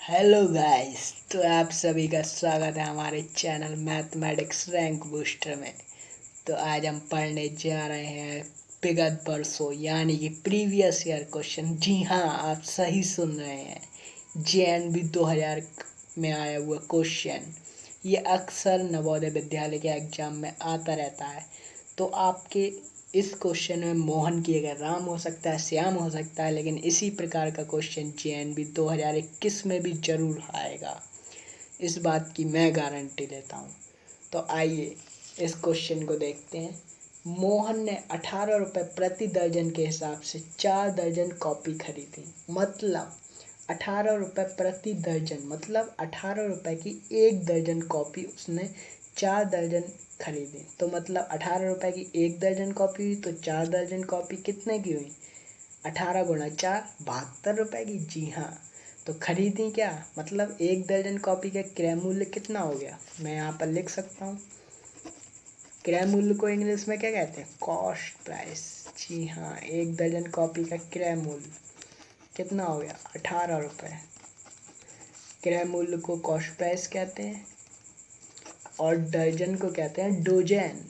Hello guys. तो आप सभी का स्वागत है हमारे चैनल मैथमेटिक्स रैंक बूस्टर में। तो आज हम पढ़ने जा रहे हैं विगत वर्षों यानी कि प्रीवियस ईयर क्वेश्चन। जी हाँ, आप सही सुन रहे हैं। जेएनबी 2000 में आया हुआ क्वेश्चन। ये अक्सर नवोदय विद्यालय के एग्जाम में आता रहता है। तो आपके इस क्वेश्चन में मोहन की जगह राम हो सकता है, श्याम हो सकता है, लेकिन इसी प्रकार का क्वेश्चन जेएनबी 2021 में भी जरूर आएगा। इस बात की मैं गारंटी देता हूँ। तो आइए इस क्वेश्चन को देखते हैं। मोहन ने 18 रुपये प्रति दर्जन के हिसाब से 4 दर्जन कॉपी खरीदी। मतलब 18 रुपये प्रति दर्जन, मतलब 18 रुपये की एक दर्जन कॉपी उसने 4 दर्जन खरीदी। तो मतलब 18 रुपये की एक दर्जन कॉपी हुई, तो 4 दर्जन कॉपी कितने की हुई? 18 × 4 72 रुपये की। जी हाँ। तो खरीदी क्या, मतलब एक दर्जन कॉपी का क्रय मूल्य कितना हो गया? मैं यहाँ पर लिख सकता हूँ। क्रय मूल्य को इंग्लिश में क्या कहते हैं? Cost price. जी हाँ, एक दर्जन कॉपी का क्रय मूल्य कितना हो गया? 18 रुपये। क्रय मूल्य को कॉस्ट प्राइस कहते हैं और दर्जन को कहते हैं डोजेन।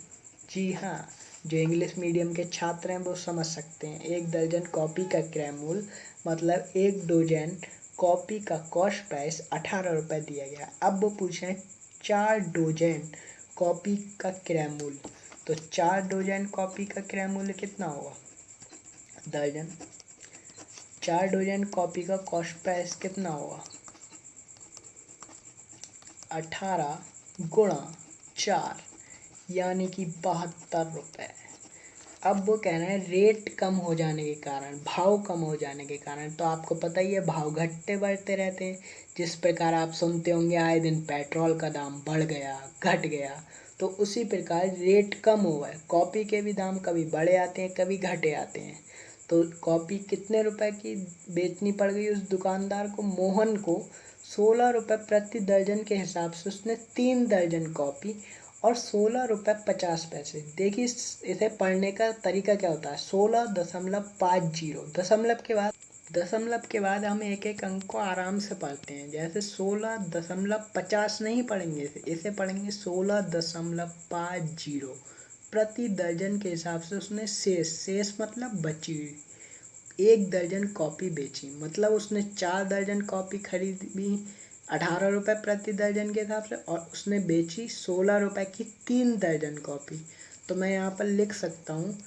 जी हाँ, जो इंग्लिश मीडियम के छात्र हैं वो समझ सकते हैं। एक दर्जन कॉपी का क्रय मूल्य मतलब एक डोजेन कॉपी का कॉस्ट प्राइस 18 रुपये दिया गया। अब वो पूछें 4 डोजेन कॉपी का क्रय मूल्य, तो 4 डोजेन कॉपी का क्रय मूल्य कितना होगा? दर्जन। 4 डोजेन कॉपी का कॉस्ट प्राइस कितना होगा? 18 × 4 यानी कि 72 रुपये। अब वो कह रहे हैं रेट कम हो जाने के कारण, भाव कम हो जाने के कारण। तो आपको पता ही है भाव घटते बढ़ते रहते हैं। जिस प्रकार आप सुनते होंगे आए दिन पेट्रोल का दाम बढ़ गया, घट गया, तो उसी प्रकार रेट कम हुआ है। कॉपी के भी दाम कभी बढ़े आते हैं, कभी घटे आते हैं। तो कॉपी कितने रुपए की बेचनी पड़ गई उस दुकानदार को? मोहन को 16 रुपये प्रति दर्जन के हिसाब से उसने 3 दर्जन कॉपी और 16 रुपये 50 पैसे। देखिए इसे पढ़ने का तरीका क्या होता है। 16.50, दशमलव के बाद हम एक एक अंक को आराम से पढ़ते हैं। जैसे 16.50 नहीं पढ़ेंगे, इसे पढ़ेंगे 16.50। प्रति दर्जन के हिसाब से उसने शेष मतलब बची एक दर्जन कॉपी बेची। मतलब उसने 4 दर्जन कॉपी खरीदी 18 रुपये प्रति दर्जन के हिसाब से, और उसने बेची 16 रुपये की 3 दर्जन कॉपी। तो मैं यहाँ पर लिख सकता हूँ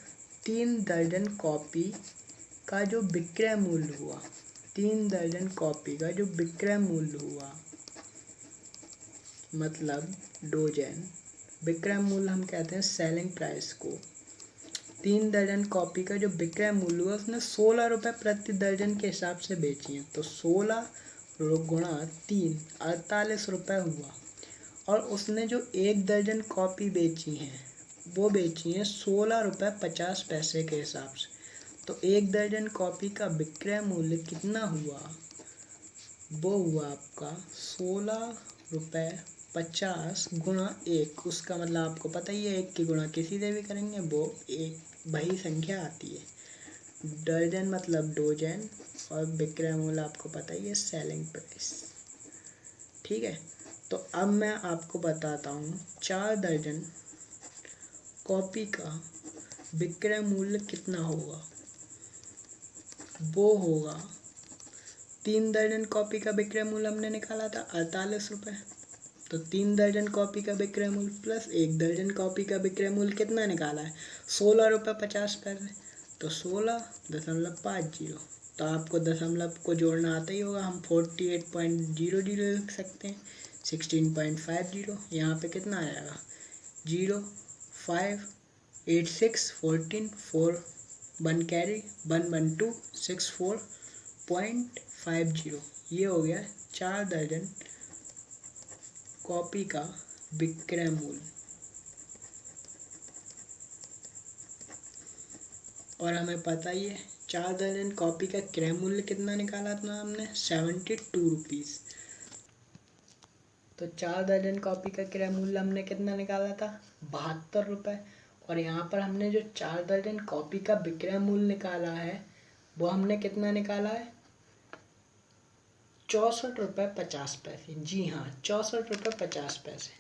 3 दर्जन कॉपी का जो विक्रय मूल्य हुआ, 3 दर्जन कॉपी का जो विक्रय मूल्य हुआ, मतलब डोजेन। विक्रय मूल्य हम कहते हैं सेलिंग प्राइस को। 3 दर्जन कॉपी का जो विक्रय मूल्य हुआ उसने 16 रुपये प्रति दर्जन के हिसाब से बेची है। तो 16 गुणा 3 48 रुपये हुआ। और उसने जो एक दर्जन कॉपी बेची हैं वो बेची हैं 16 रुपये 50 पैसे के हिसाब से। तो एक दर्जन कॉपी का विक्रय मूल्य कितना हुआ? वो हुआ आपका 16 रुपये 50 गुणा 1। उसका मतलब आपको पता ही है, एक की गुणा किसी से भी करेंगे वो एक वही संख्या आती है। दर्जन मतलब डोजन और विक्रय मूल्य आपको पता ही है सेलिंग प्राइस। ठीक है। तो अब मैं आपको बताता हूँ 4 दर्जन कॉपी का विक्रय मूल्य कितना होगा। वो होगा 3 दर्जन कॉपी का विक्रय मूल्य हमने निकाला था 48 रुपये। तो 3 दर्जन कॉपी का विक्रय मूल्य प्लस 1 दर्जन कॉपी का विक्रय मूल्य कितना निकाला है? 16 रुपये 50 पैसे। तो 16.50। तो आपको दशमलव को जोड़ना आता ही होगा। हम 48.00 लिख सकते हैं। 16.50 यहाँ पे कितना आएगा? 0 5 8 6 14 4 1 कैरी 1 1 2 6 4.50। ये हो गया 4 दर्जन कॉपी का विक्रय मूल्य। और हमें पता ही है 4 दर्जन कॉपी का क्रय मूल्य कितना निकाला था हमने? 72 रुपीज़। तो 4 दर्जन कॉपी का क्रय मूल्य हमने कितना निकाला था? 72 रुपये। और यहाँ पर हमने जो 4 दर्जन कॉपी का विक्रय मूल्य निकाला है वो हमने कितना निकाला है? ₹64.50। जी हाँ, ₹64.50।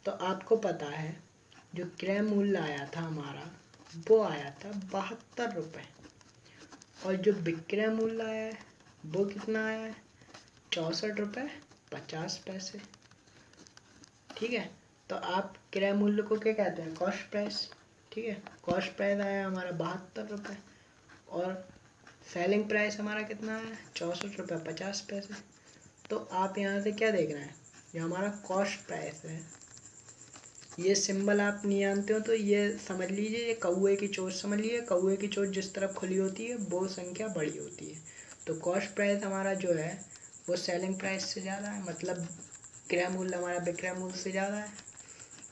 तो आपको पता है जो क्रय मूल्य आया था हमारा, वो आया था ₹72, और जो विक्रय मूल्य आया है वो कितना आया है? ₹64.50। ठीक है, तो आप क्रय मूल्य को क्या कहते हैं? Cost price. ठीक है, कॉस्ट प्राइस आया हमारा ₹72, और सेलिंग प्राइस हमारा कितना है? ₹64.50। तो आप यहाँ से क्या देख रहे हैं? ये हमारा कॉस्ट प्राइस है। ये सिंबल आप नहीं जानते हो तो ये समझ लीजिए, ये कौए की चोंच समझ लीजिए। कौए की चोंच जिस तरफ खुली होती है वो संख्या बड़ी होती है। तो कॉस्ट प्राइस हमारा जो है वो सेलिंग प्राइस से ज़्यादा है, मतलब क्रय मूल्य हमारा विक्रय मूल्य से ज़्यादा है।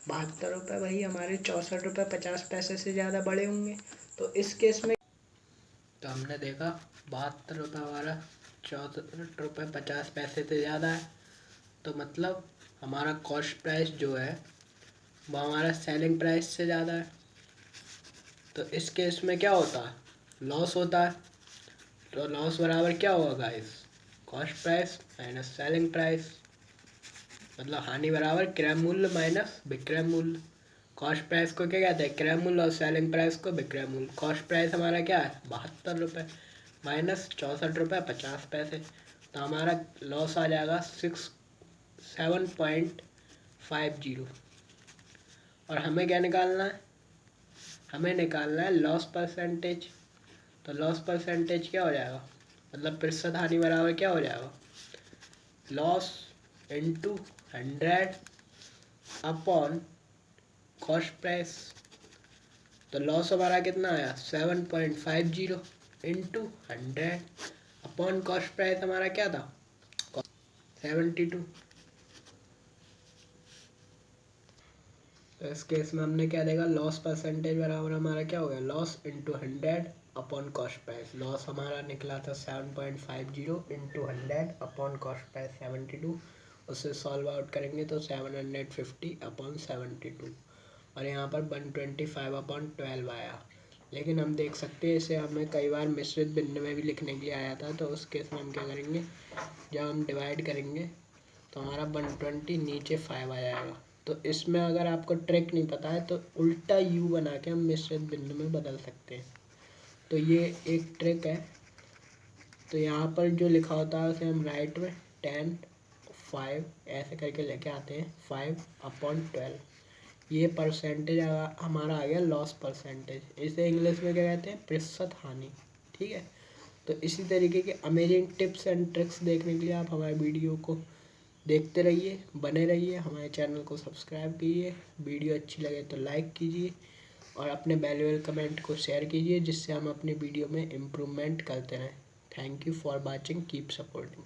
₹72 वही हमारे ₹64.50 से ज़्यादा बड़े होंगे। तो इस केस में तो हमने देखा ₹72 हमारा ₹64.50 से ज़्यादा है। तो मतलब हमारा कॉस्ट प्राइस जो है वो हमारा सेलिंग प्राइस से ज़्यादा है। तो इस केस में क्या होता है? लॉस होता है। तो लॉस बराबर क्या होगा guys? Cost price minus selling price. मतलब हानि बराबर क्रय मूल्य माइनस विक्रय मूल्य। कॉस्ट प्राइस को क्या कहते हैं? क्रय मूल्य, और सेलिंग प्राइस को विक्रय मूल्य। कॉस्ट प्राइस हमारा क्या है? ₹72 माइनस ₹64.50। तो हमारा लॉस आ जाएगा 7.50। और हमें क्या निकालना है? हमें निकालना है लॉस परसेंटेज। तो लॉस परसेंटेज क्या हो जाएगा? मतलब प्रतिशत हानि बराबर क्या हो जाएगा? Loss into 100 upon cost price. तो लॉस हमारा कितना आया? 7.50 इंटू 100 अपॉन कॉस्ट प्राइस हमारा क्या था? 72। तो इस केस में हमने क्या देखा? लॉस परसेंटेज बराबर हमारा क्या हो गया? Loss into 100 upon cost price. Loss हमारा निकला था 7.50 इंटू 100 अपॉन कॉस्ट प्राइस 72। उसे सॉल्व आउट करेंगे तो 750 अपॉन 72, और यहाँ पर 125/12 आया। लेकिन हम देख सकते हैं इसे हमें कई बार मिश्रित भिन्न में भी लिखने के लिए आया था। तो उस केस में हम क्या करेंगे? जब हम डिवाइड करेंगे तो हमारा 120 नीचे 5 आ जाएगा। तो इसमें अगर आपको ट्रिक नहीं पता है तो उल्टा यू बना के हम मिश्रित भिन्न में बदल सकते हैं। तो ये एक ट्रिक है। तो यहाँ पर जो लिखा होता है उसे हम राइट में 10 5 ऐसे करके लेके आते हैं, 5/12। ये परसेंटेज हमारा आ गया लॉस परसेंटेज। इसे इंग्लिश में क्या कहते हैं? प्रतिशत हानि। ठीक है, तो इसी तरीके के अमेजिंग टिप्स एंड ट्रिक्स देखने के लिए आप हमारे वीडियो को देखते रहिए, बने रहिए। हमारे चैनल को सब्सक्राइब कीजिए। वीडियो अच्छी लगे तो लाइक कीजिए, और अपने वैल्यूएबल कमेंट को शेयर कीजिए, जिससे हम अपनी वीडियो में इम्प्रूवमेंट करते रहें। Thank you for watching, keep supporting.